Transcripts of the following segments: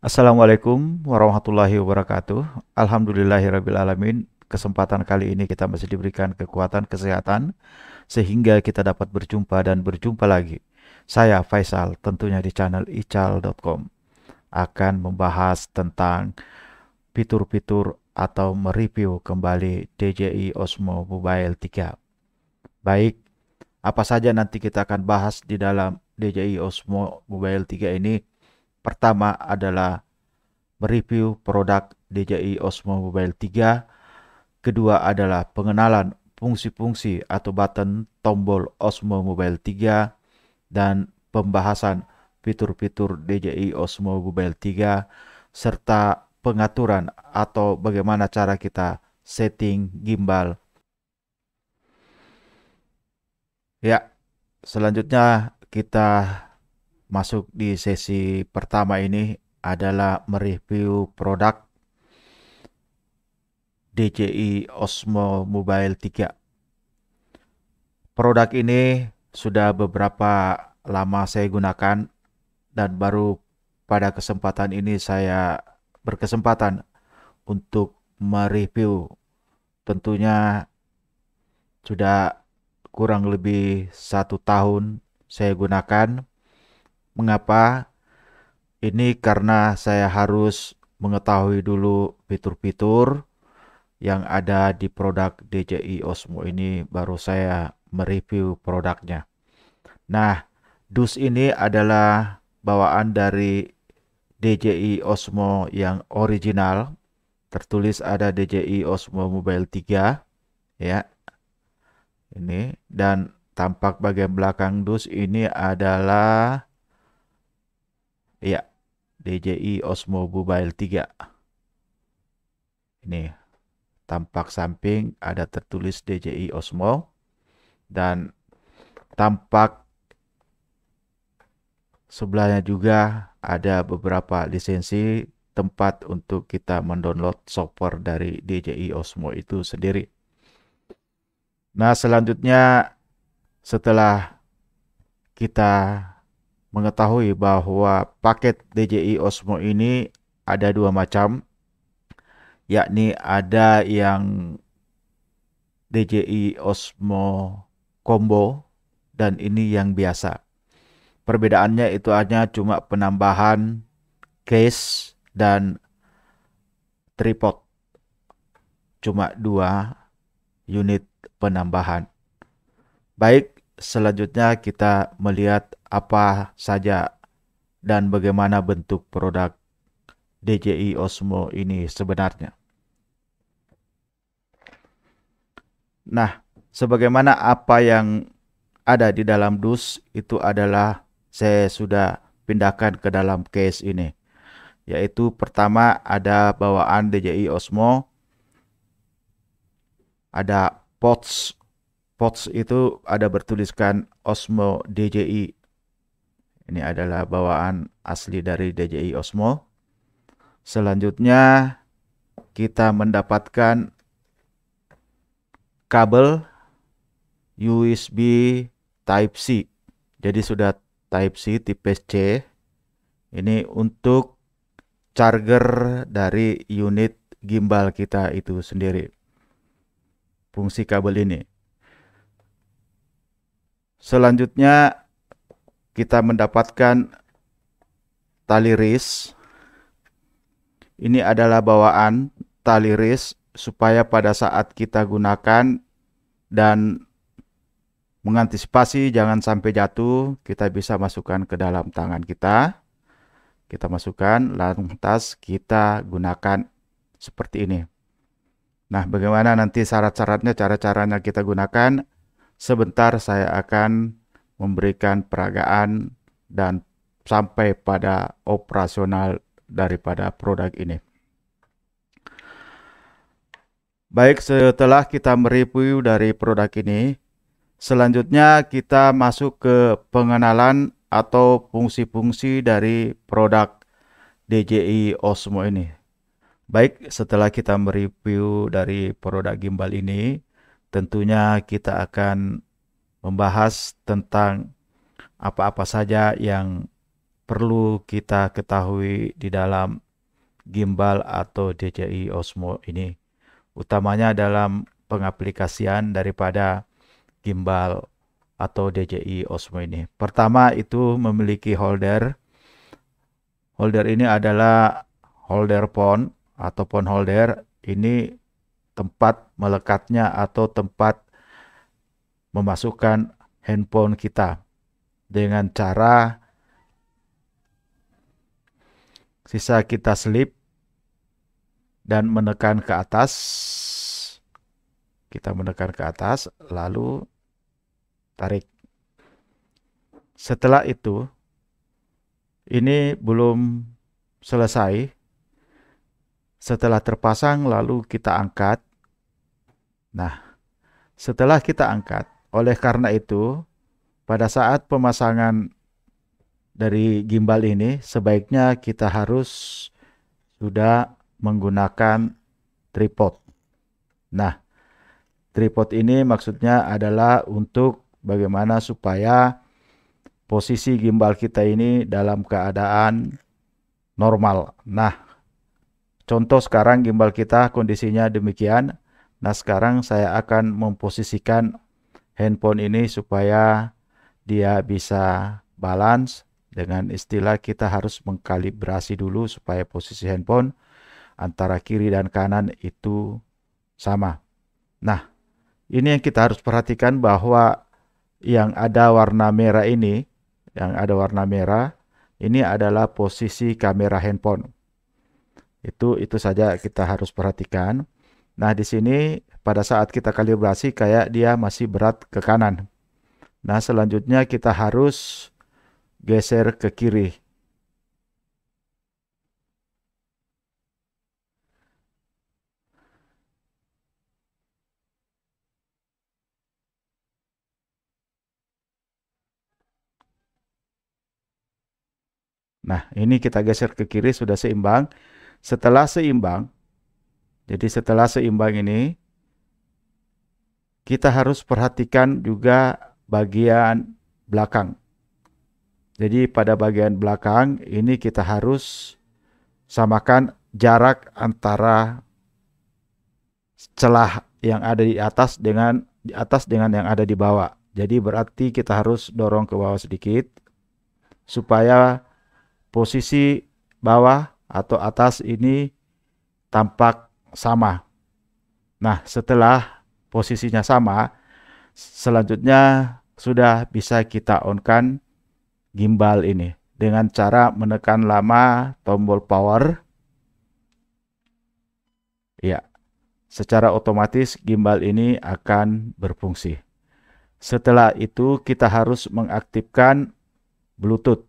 Assalamualaikum warahmatullahi wabarakatuh. Alhamdulillahirrabbilalamin. Kesempatan kali ini kita masih diberikan kekuatan kesehatan sehingga kita dapat berjumpa dan berjumpa lagi. Saya Faisal, tentunya di channel ical.com akan membahas tentang fitur-fitur atau mereview kembali DJI Osmo Mobile 3. Baik, apa saja nanti kita akan bahas di dalam DJI Osmo Mobile 3 ini? Pertama adalah mereview produk DJI Osmo Mobile 3. Kedua adalah pengenalan fungsi-fungsi atau button tombol Osmo Mobile 3 dan pembahasan fitur-fitur DJI Osmo Mobile 3 serta pengaturan atau bagaimana cara kita setting gimbal. Ya, selanjutnya kita masuk di sesi pertama ini adalah mereview produk DJI Osmo Mobile 3. Produk ini sudah beberapa lama saya gunakan dan baru pada kesempatan ini saya berkesempatan untuk mereview. Tentunya sudah kurang lebih 1 tahun saya gunakan. Mengapa? Ini karena saya harus mengetahui dulu fitur-fitur yang ada di produk DJI Osmo ini baru saya mereview produknya. Nah, dus ini adalah bawaan dari DJI Osmo yang original. Tertulis ada DJI Osmo Mobile 3 ya. Ini dan tampak bagian belakang dus ini adalah ya DJI Osmo Mobile 3. Ini tampak samping ada tertulis DJI Osmo dan tampak sebelahnya juga ada beberapa lisensi tempat untuk kita mendownload software dari DJI Osmo itu sendiri. Nah, selanjutnya setelah kita mengetahui bahwa paket DJI Osmo ini ada dua macam, yakni ada yang DJI Osmo Combo dan ini yang biasa. Perbedaannya itu hanya cuma penambahan case dan tripod. Cuma 2 unit penambahan. Baik, selanjutnya kita melihat apa saja dan bagaimana bentuk produk DJI Osmo ini sebenarnya. Nah, sebagaimana apa yang ada di dalam dus itu adalah saya sudah pindahkan ke dalam case ini. Yaitu pertama ada bawaan DJI Osmo, ada pouch. Pouch itu ada bertuliskan Osmo DJI. Ini adalah bawaan asli dari DJI Osmo. Selanjutnya kita mendapatkan kabel USB Type-C. Jadi sudah Type-C tipe C. Ini untuk charger dari unit gimbal kita itu sendiri. Fungsi kabel ini. Selanjutnya kita mendapatkan tali wrist. Ini adalah bawaan tali wrist supaya pada saat kita gunakan dan mengantisipasi jangan sampai jatuh, kita bisa masukkan ke dalam tangan kita. Kita masukkan, lantas kita gunakan seperti ini. Nah, bagaimana nanti syarat-syaratnya, cara-caranya kita gunakan? Sebentar saya akan memberikan peragaan dan sampai pada operasional daripada produk ini. Baik, setelah kita mereview dari produk ini, selanjutnya kita masuk ke pengenalan atau fungsi-fungsi dari produk DJI Osmo ini. Baik, setelah kita mereview dari produk gimbal ini, tentunya kita akan membahas tentang apa-apa saja yang perlu kita ketahui di dalam gimbal atau DJI Osmo ini, utamanya dalam pengaplikasian daripada gimbal atau DJI Osmo ini. Pertama itu memiliki holder. Holder ini adalah holder phone atau phone holder. Ini tempat melekatnya atau tempat memasukkan handphone kita dengan cara sisa kita selip dan menekan ke atas. Kita menekan ke atas lalu tarik. Setelah itu, ini belum selesai. Setelah terpasang lalu kita angkat. Nah, setelah kita angkat, oleh karena itu, pada saat pemasangan dari gimbal ini, sebaiknya kita harus sudah menggunakan tripod. Nah, tripod ini maksudnya adalah untuk bagaimana supaya posisi gimbal kita ini dalam keadaan normal. Nah, contoh sekarang gimbal kita kondisinya demikian. Nah, sekarang saya akan memposisikan handphone ini supaya dia bisa balance. Dengan istilah kita harus mengkalibrasi dulu supaya posisi handphone antara kiri dan kanan itu sama. Nah, ini yang kita harus perhatikan bahwa yang ada warna merah ini, ini adalah posisi kamera handphone. Itu saja kita harus perhatikan. Nah, di sini pada saat kita kalibrasi kayak dia masih berat ke kanan. Nah, selanjutnya kita harus geser ke kiri. Nah, ini kita geser ke kiri sudah seimbang. Setelah seimbang, setelah seimbang ini, kita harus perhatikan juga bagian belakang. Jadi pada bagian belakang ini kita harus samakan jarak antara celah yang ada di atas dengan yang ada di bawah. Jadi berarti kita harus dorong ke bawah sedikit supaya posisi bawah atau atas ini tampak sama. Nah, setelah posisinya sama, selanjutnya sudah bisa kita on-kan gimbal ini dengan cara menekan lama tombol power. Ya, secara otomatis gimbal ini akan berfungsi. Setelah itu kita harus mengaktifkan Bluetooth.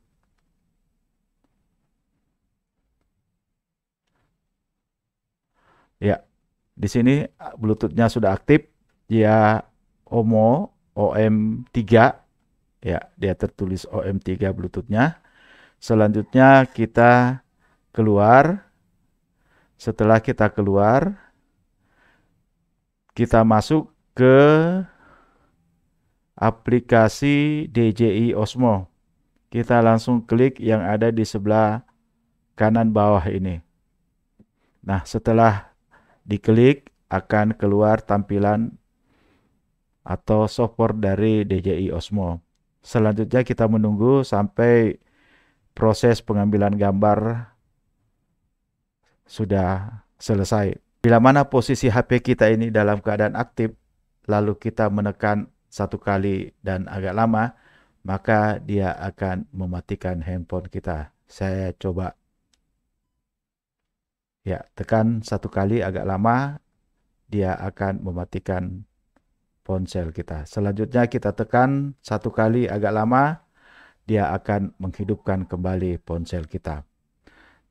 Ya, di sini Bluetooth-nya sudah aktif. Dia OM3. Ya, dia tertulis OM3 Bluetooth-nya. Selanjutnya kita keluar. Setelah kita keluar, kita masuk ke aplikasi DJI Osmo. Kita langsung klik yang ada di sebelah kanan bawah ini. Nah, setelah diklik akan keluar tampilan atau software dari DJI Osmo. Selanjutnya kita menunggu sampai proses pengambilan gambar sudah selesai. Bila mana posisi HP kita ini dalam keadaan aktif, lalu kita menekan satu kali dan agak lama, maka dia akan mematikan handphone kita. Saya coba. Ya, tekan satu kali agak lama, dia akan mematikan ponsel kita. Selanjutnya kita tekan satu kali agak lama, dia akan menghidupkan kembali ponsel kita.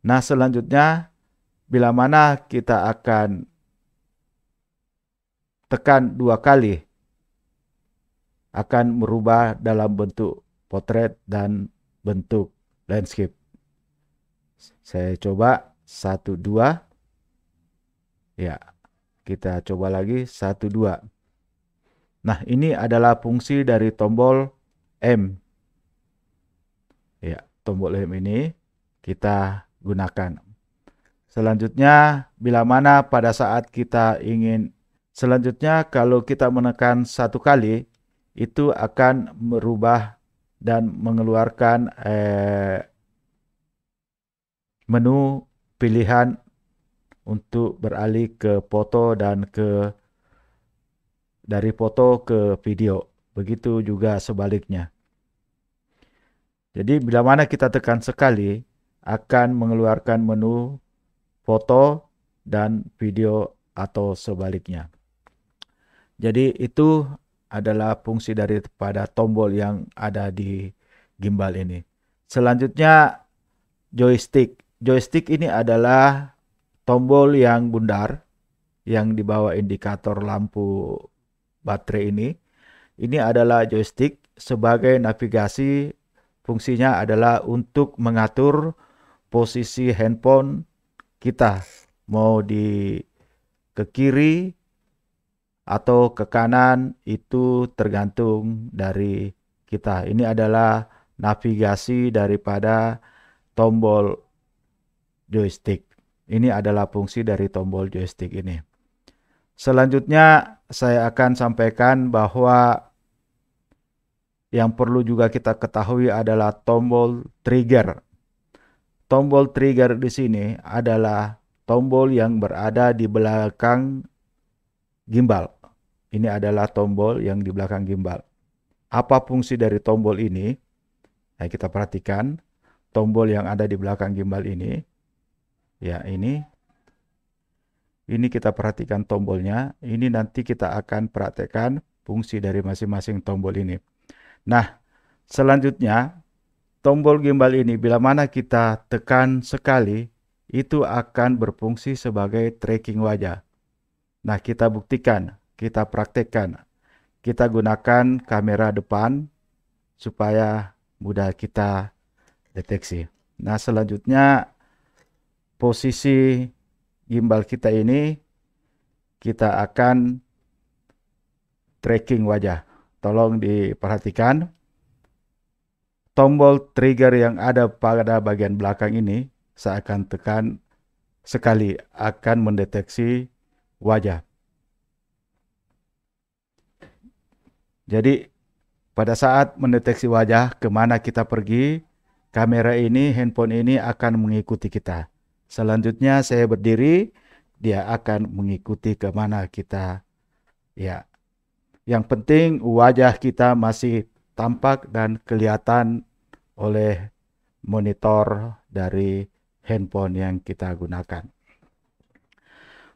Nah, selanjutnya bila mana kita akan tekan dua kali, akan merubah dalam bentuk potret dan bentuk landscape. Saya coba 1, 2. Ya, kita coba lagi 1, 2. Nah, ini adalah fungsi dari tombol M. Ya, tombol lem ini kita gunakan. Selanjutnya, bila mana pada saat kita ingin, selanjutnya kalau kita menekan satu kali, itu akan merubah dan mengeluarkan menu pilihan untuk beralih ke foto dan dari foto ke video. Begitu juga sebaliknya. Jadi bila mana kita tekan sekali akan mengeluarkan menu foto dan video atau sebaliknya. Jadi itu adalah fungsi daripada tombol yang ada di gimbal ini. Selanjutnya joystick. Joystick ini adalah tombol yang bundar yang di bawah indikator lampu baterai ini. Ini adalah joystick sebagai navigasi. Fungsinya adalah untuk mengatur posisi handphone kita, mau ke kiri atau ke kanan itu tergantung dari kita. Ini adalah navigasi daripada tombol joystick. Ini adalah fungsi dari tombol joystick ini. Selanjutnya saya akan sampaikan bahwa yang perlu juga kita ketahui adalah tombol trigger. Tombol trigger di sini adalah tombol yang berada di belakang gimbal. Ini adalah tombol yang di belakang gimbal. Apa fungsi dari tombol ini? Nah, kita perhatikan tombol yang ada di belakang gimbal ini. Ya, ini kita perhatikan tombolnya. Ini nanti kita akan praktekkan fungsi dari masing-masing tombol ini. Nah, selanjutnya tombol gimbal ini bila mana kita tekan sekali itu akan berfungsi sebagai tracking wajah. Nah, kita buktikan, kita praktekkan. Kita gunakan kamera depan supaya mudah kita deteksi. Nah, selanjutnya posisi gimbal kita ini kita akan tracking wajah. Tolong diperhatikan. Tombol trigger yang ada pada bagian belakang ini saya akan tekan sekali akan mendeteksi wajah. Jadi pada saat mendeteksi wajah kemana kita pergi, kamera ini, handphone ini akan mengikuti kita. Selanjutnya saya berdiri, dia akan mengikuti kemana kita. Ya, yang penting wajah kita masih tampak dan kelihatan oleh monitor dari handphone yang kita gunakan.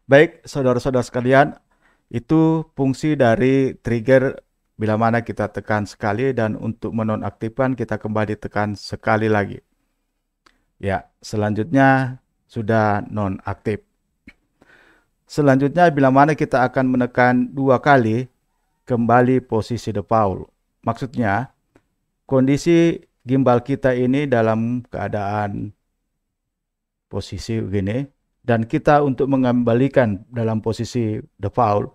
Baik, saudara-saudara sekalian, itu fungsi dari trigger bila mana kita tekan sekali dan untuk menonaktifkan kita kembali tekan sekali lagi. Ya, selanjutnya sudah nonaktif. Selanjutnya bila mana kita akan menekan 2 kali kembali posisi default. Maksudnya kondisi gimbal kita ini dalam keadaan posisi begini dan kita untuk mengembalikan dalam posisi default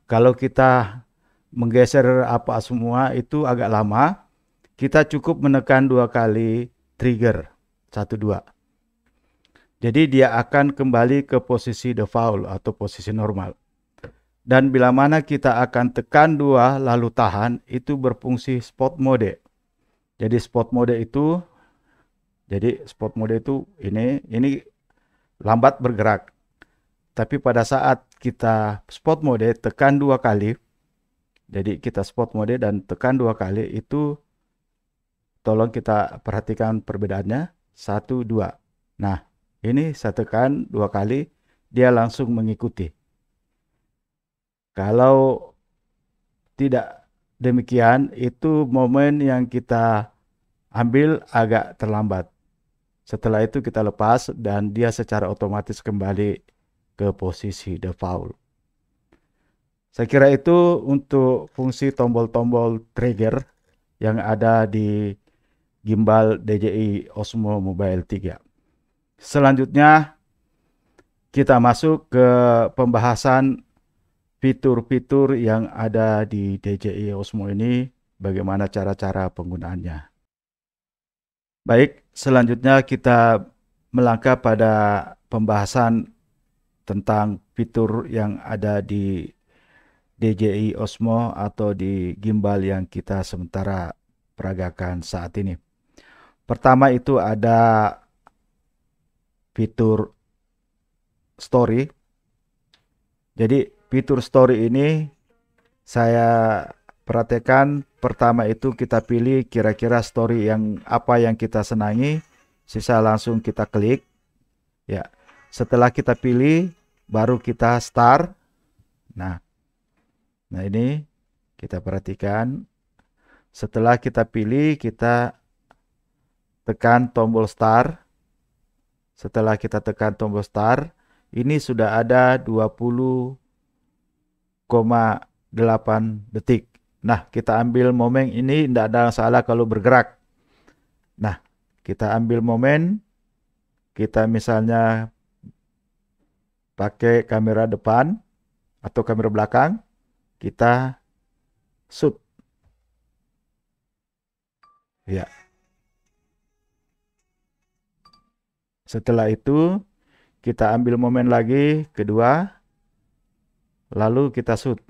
kalau kita menggeser apa semua itu agak lama, kita cukup menekan 2 kali trigger 1 2. Jadi dia akan kembali ke posisi default atau posisi normal. Dan bila mana kita akan tekan 2 lalu tahan, itu berfungsi spot mode. Jadi spot mode itu ini lambat bergerak. Tapi pada saat kita spot mode tekan 2 kali, jadi kita spot mode dan tekan 2 kali itu tolong kita perhatikan perbedaannya 1 2. Nah, ini saya tekan 2 kali dia langsung mengikuti. Kalau tidak demikian itu momen yang kita ambil agak terlambat. Setelah itu kita lepas dan dia secara otomatis kembali ke posisi default. Saya kira itu untuk fungsi tombol-tombol trigger yang ada di gimbal DJI Osmo Mobile 3. Selanjutnya kita masuk ke pembahasan fitur-fitur yang ada di DJI Osmo ini, bagaimana cara-cara penggunaannya. Baik, Selanjutnya kita melangkah pada pembahasan tentang fitur yang ada di DJI Osmo atau di gimbal yang kita sementara peragakan saat ini. Pertama itu ada fitur story. Jadi fitur story ini saya perhatikan pertama itu kita pilih kira-kira story yang apa yang kita senangi, sisa langsung kita klik. Ya, setelah kita pilih baru kita start. Nah, ini kita perhatikan. Setelah kita pilih kita tekan tombol start. Setelah kita tekan tombol start, ini sudah ada 20,8 detik. Nah, kita ambil momen ini, tidak ada salah kalau bergerak. Nah, kita ambil momen, kita misalnya pakai kamera depan atau kamera belakang, kita shoot. Ya. Setelah itu, kita ambil momen lagi, kedua, lalu kita shoot.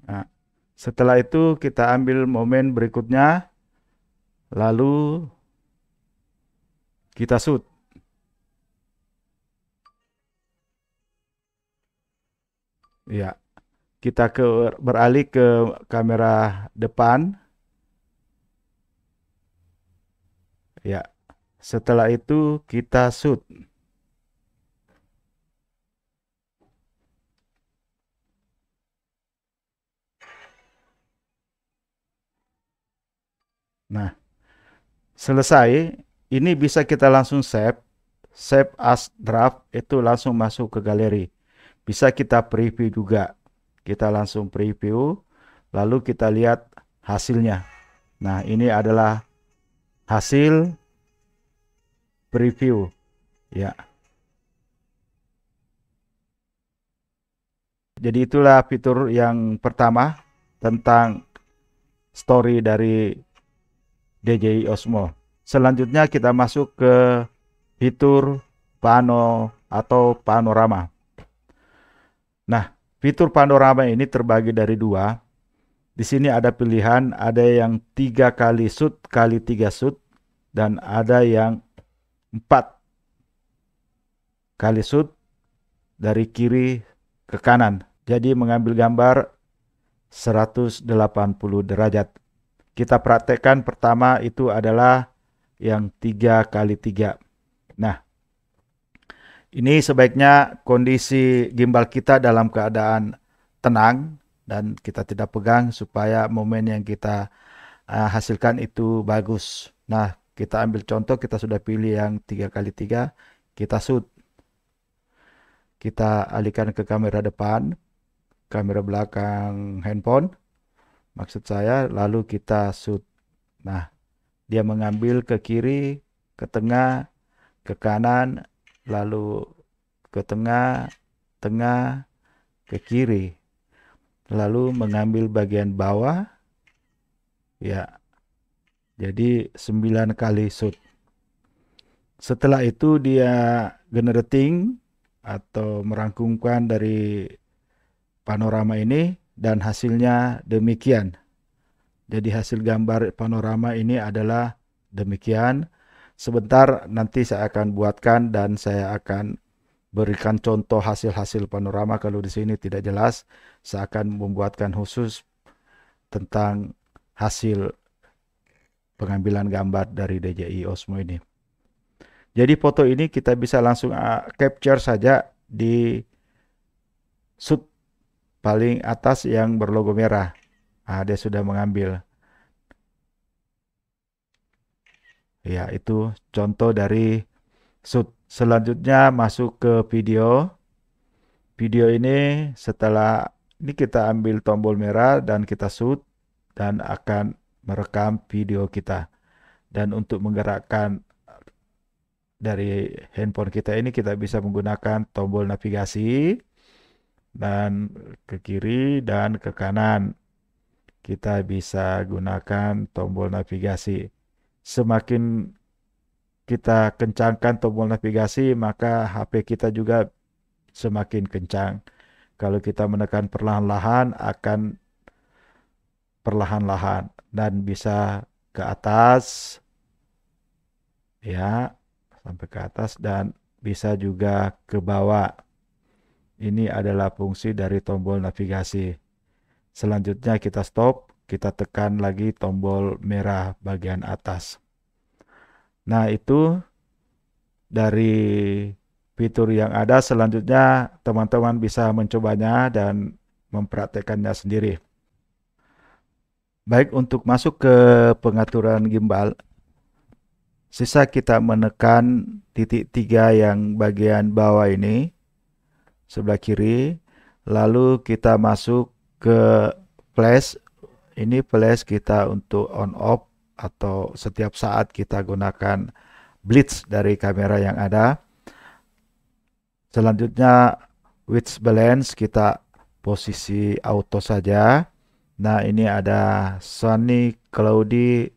Nah, setelah itu kita ambil momen berikutnya, lalu kita shoot. Ya, kita beralih ke kamera depan. Ya, setelah itu kita shoot. Nah, selesai. Ini bisa kita langsung save. Save as draft itu langsung masuk ke galeri. Bisa kita preview juga. Kita langsung preview. Lalu kita lihat hasilnya. Nah, ini adalah hasil preview. Ya. Jadi itulah fitur yang pertama tentang story dari DJI Osmo. Selanjutnya kita masuk ke fitur pano atau panorama. Nah, fitur panorama ini terbagi dari dua. Di sini ada pilihan, ada yang 3 kali shoot kali 3 shoot dan ada yang 4 kali shoot dari kiri ke kanan. Jadi mengambil gambar 180 derajat. Kita praktekkan pertama itu adalah yang 3 kali 3. Nah, ini sebaiknya kondisi gimbal kita dalam keadaan tenang dan kita tidak pegang supaya momen yang kita hasilkan itu bagus. Nah, kita ambil contoh, kita sudah pilih yang 3 kali 3, kita shoot. Kita alihkan ke kamera depan, kamera belakang handphone, maksud saya, lalu kita shoot. Nah, dia mengambil ke kiri, ke tengah, ke kanan, lalu ke tengah, tengah, ke kiri. Lalu mengambil bagian bawah, ya, jadi 9 kali shoot. Setelah itu dia generating atau merangkumkan dari panorama ini dan hasilnya demikian. Jadi hasil gambar panorama ini adalah demikian. Sebentar nanti saya akan buatkan dan saya akan berikan contoh hasil-hasil panorama. Kalau di sini tidak jelas, saya akan membuatkan khusus tentang hasil pengambilan gambar dari DJI Osmo ini. Jadi foto ini kita bisa langsung capture saja di shoot paling atas yang berlogo merah. Nah, dia sudah mengambil. Ya, itu contoh dari shoot. Selanjutnya masuk ke video. Video ini setelah ini kita ambil tombol merah dan kita shoot dan akan merekam video kita. Dan untuk menggerakkan dari handphone kita ini kita bisa menggunakan tombol navigasi dan ke kiri dan ke kanan. kita bisa gunakan tombol navigasi. Semakin kita kencangkan tombol navigasi, maka HP kita juga semakin kencang. Kalau kita menekan perlahan-lahan, akan perlahan-lahan dan bisa ke atas, ya, sampai ke atas dan bisa juga ke bawah. Ini adalah fungsi dari tombol navigasi. Selanjutnya kita stop, kita tekan lagi tombol merah bagian atas. Nah, itu dari fitur yang ada. Selanjutnya teman-teman bisa mencobanya dan mempraktekannya sendiri. Baik, untuk masuk ke pengaturan gimbal, sisa kita menekan titik 3 yang bagian bawah ini, sebelah kiri, lalu kita masuk ke flash. Ini flash kita untuk on off atau setiap saat kita gunakan blitz dari kamera yang ada. Selanjutnya white balance kita posisi auto saja. Nah, ini ada sunny, cloudy,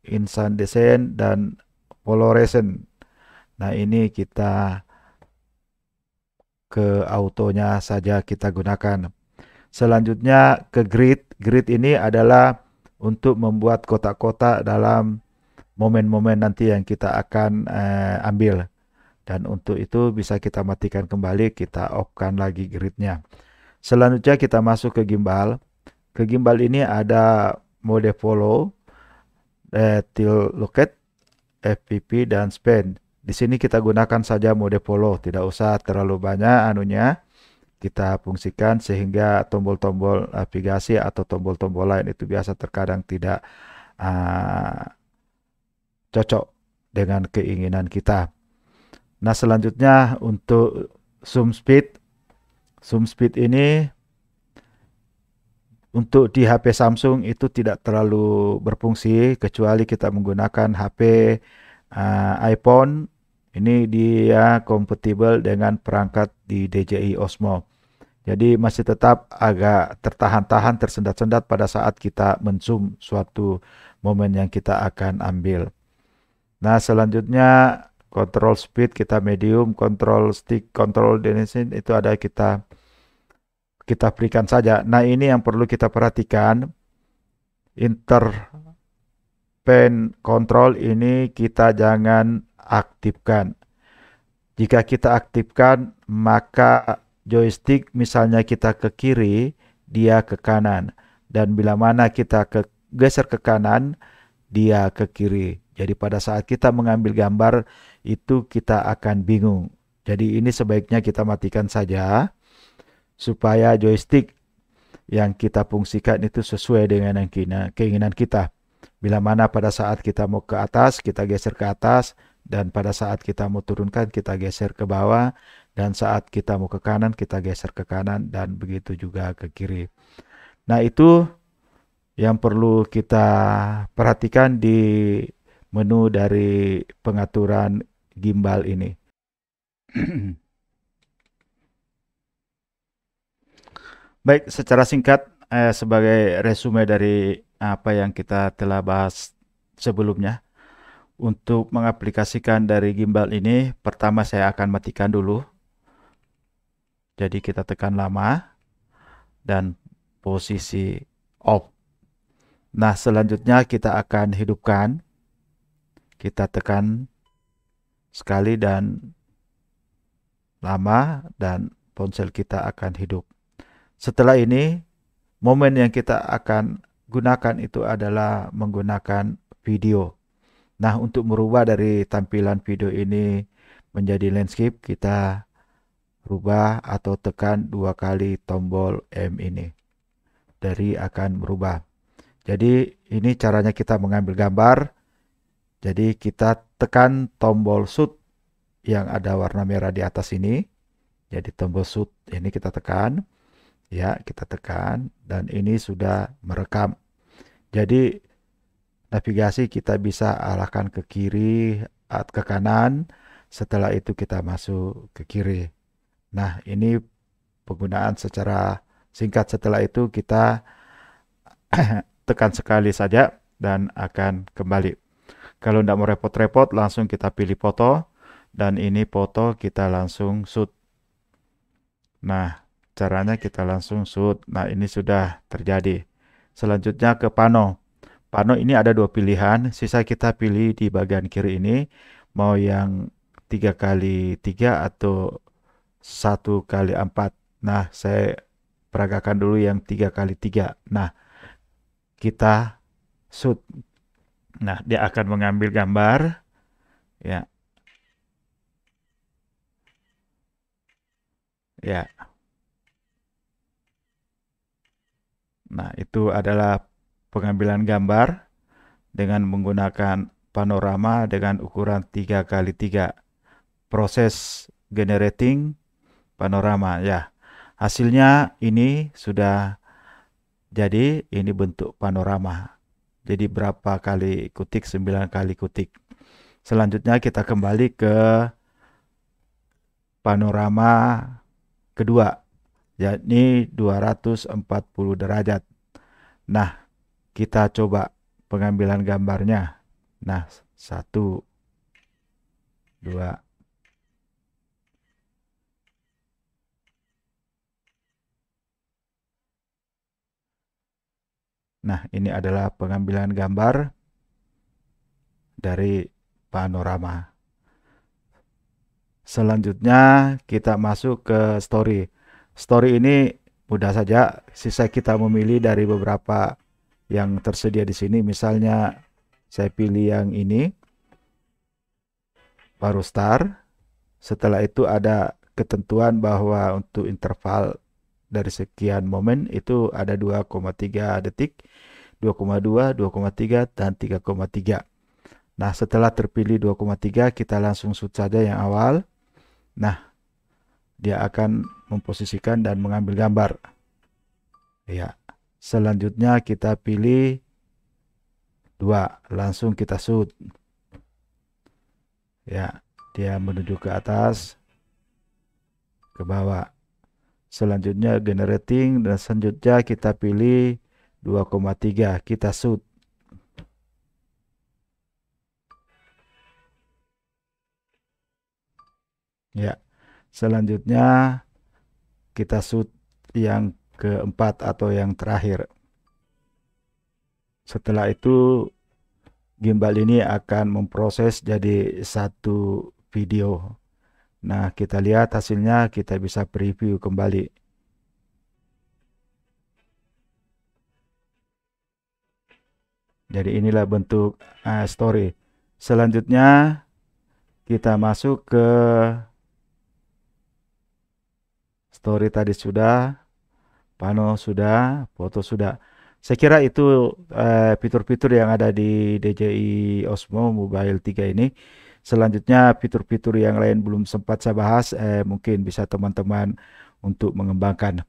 incandescent, dan fluorescent. Nah, ini kita ke autonya saja kita gunakan. Selanjutnya ke grid. Grid ini adalah untuk membuat kotak-kotak dalam momen-momen nanti yang kita akan ambil. Dan untuk itu bisa kita matikan kembali, kita off-kan lagi gridnya. Selanjutnya kita masuk ke gimbal. Ke gimbal ini ada mode follow, tilt locate, FPV, dan span. Di sini kita gunakan saja mode follow, tidak usah terlalu banyak anunya. Kita fungsikan sehingga tombol-tombol navigasi atau tombol-tombol lain itu biasa terkadang tidak cocok dengan keinginan kita. Nah, selanjutnya untuk zoom speed ini untuk di HP Samsung itu tidak terlalu berfungsi kecuali kita menggunakan HP iPhone. Ini dia kompatibel dengan perangkat di DJI Osmo. Jadi masih tetap agak tertahan-tahan, tersendat-sendat pada saat kita men-zoom suatu momen yang kita akan ambil. Nah, selanjutnya control speed kita medium, control stick, control destination itu ada kita berikan saja. Nah, ini yang perlu kita perhatikan. Interpen control ini kita jangan aktifkan. Jika kita aktifkan, maka joystick misalnya kita ke kiri, dia ke kanan. Dan bila mana kita geser ke kanan, dia ke kiri. Jadi pada saat kita mengambil gambar, itu kita akan bingung. Jadi ini sebaiknya kita matikan saja, supaya joystick yang kita fungsikan itu sesuai dengan yang keinginan kita. Bila mana pada saat kita mau ke atas, kita geser ke atas, dan pada saat kita mau turunkan, kita geser ke bawah, dan saat kita mau ke kanan, kita geser ke kanan, dan begitu juga ke kiri. Nah, itu yang perlu kita perhatikan di menu dari pengaturan gimbal ini. Baik, secara singkat sebagai resume dari apa yang kita telah bahas sebelumnya, untuk mengaplikasikan dari gimbal ini, pertama saya akan matikan dulu. Jadi kita tekan lama dan posisi off. Nah, selanjutnya kita akan hidupkan. Kita tekan sekali dan lama dan ponsel kita akan hidup. Setelah ini, momen yang kita akan gunakan itu adalah menggunakan video. Nah, untuk merubah dari tampilan video ini menjadi landscape, kita rubah atau tekan 2 kali tombol M ini. Dari akan merubah. Jadi, ini caranya kita mengambil gambar. Jadi, kita tekan tombol shoot yang ada warna merah di atas ini. Jadi, tombol shoot ini kita tekan. Ya, kita tekan dan ini sudah merekam. Jadi navigasi kita bisa arahkan ke kiri atau ke kanan. Setelah itu kita masuk ke kiri. Nah, ini penggunaan secara singkat. Setelah itu kita tekan sekali saja dan akan kembali. Kalau tidak mau repot-repot, langsung kita pilih foto, dan ini foto kita langsung shoot. Nah, caranya kita langsung shoot. Nah, ini sudah terjadi. Selanjutnya ke pano. Pano ini ada dua pilihan, sisa kita pilih di bagian kiri ini, mau yang 3x3 atau 1x4. Nah, saya peragakan dulu yang 3x3. Nah, kita shoot. Nah, dia akan mengambil gambar, ya, ya. Nah, itu adalah pengambilan gambar dengan menggunakan panorama dengan ukuran 3x3. Proses generating panorama, ya. Hasilnya ini sudah jadi, ini bentuk panorama. Jadi berapa kali kutik? 9 kali kutik. Selanjutnya kita kembali ke panorama kedua, yakni 240 derajat. Nah, kita coba pengambilan gambarnya. Nah, 1, 2. Nah, ini adalah pengambilan gambar dari panorama. Selanjutnya kita masuk ke story. Story ini mudah saja, sisa kita memilih dari beberapa yang tersedia di sini. Misalnya saya pilih yang ini, baru start. Setelah itu ada ketentuan bahwa untuk interval dari sekian momen itu ada 2,3 detik, 2,2, 2,3, dan 3,3. Nah, setelah terpilih 2,3, kita langsung shoot saja yang awal. Nah, dia akan memposisikan dan mengambil gambar. Ya. Selanjutnya kita pilih 2, langsung kita shoot. Ya, dia menuju ke atas, ke bawah. Selanjutnya generating, dan selanjutnya kita pilih 2,3, kita shoot. Ya. Selanjutnya kita shoot yang keempat atau yang terakhir. Setelah itu gimbal ini akan memproses jadi satu video. Nah, kita lihat hasilnya, kita bisa preview kembali. Jadi inilah bentuk story. Selanjutnya kita masuk ke story tadi sudah, pano sudah, foto sudah. Saya kira itu fitur-fitur yang ada di DJI Osmo Mobile 3 ini. Selanjutnya fitur-fitur yang lain belum sempat saya bahas, mungkin bisa teman-teman untuk mengembangkan.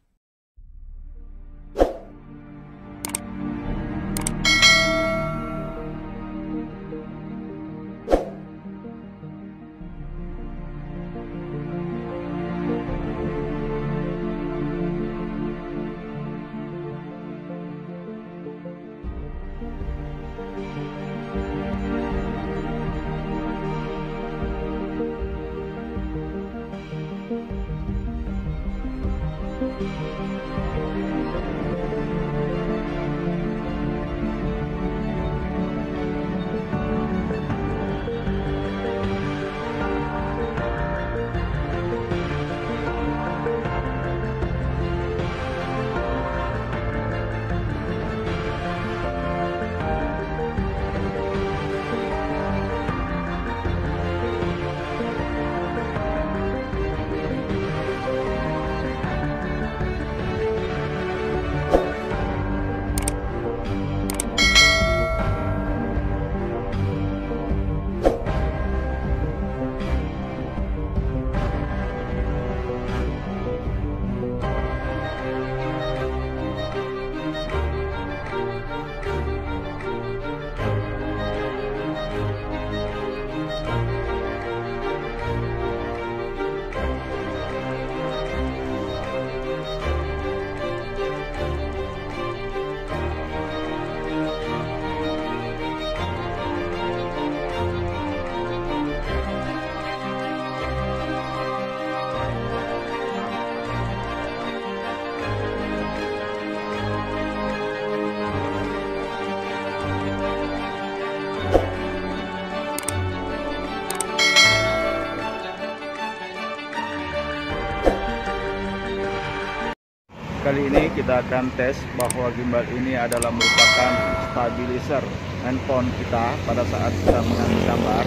ini kita akan tes bahwa gimbal ini adalah merupakan stabilizer handphone kita pada saat kita mengambil gambar.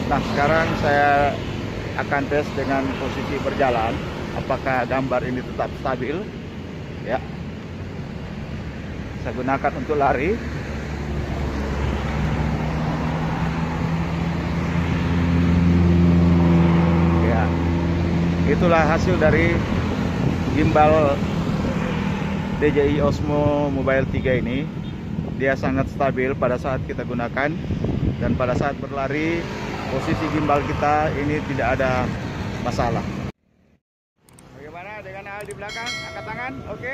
Nah, sekarang saya akan tes dengan posisi berjalan, apakah gambar ini tetap stabil. Ya, saya gunakan untuk lari. Ya, itulah hasil dari gimbal DJI Osmo Mobile 3 ini. Dia sangat stabil pada saat kita gunakan, dan pada saat berlari posisi gimbal kita ini tidak ada masalah. Bagaimana dengan hal di belakang? Angkat tangan, oke?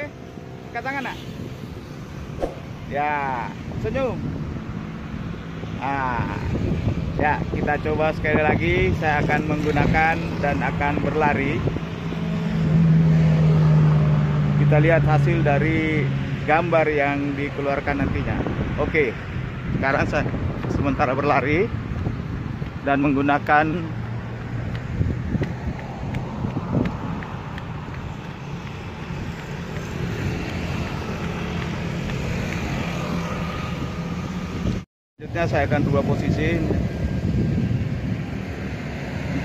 Angkat tangan, nak? Ya, senyum. Ya, kita coba sekali lagi. Saya akan menggunakan dan akan berlari. Kita lihat hasil dari gambar yang dikeluarkan nantinya. Oke, sekarang saya sementara berlari dan menggunakan selanjutnya saya akan rubah posisi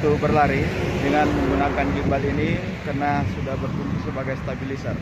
untuk berlari dengan menggunakan gimbal ini karena sudah berfungsi sebagai stabilizer.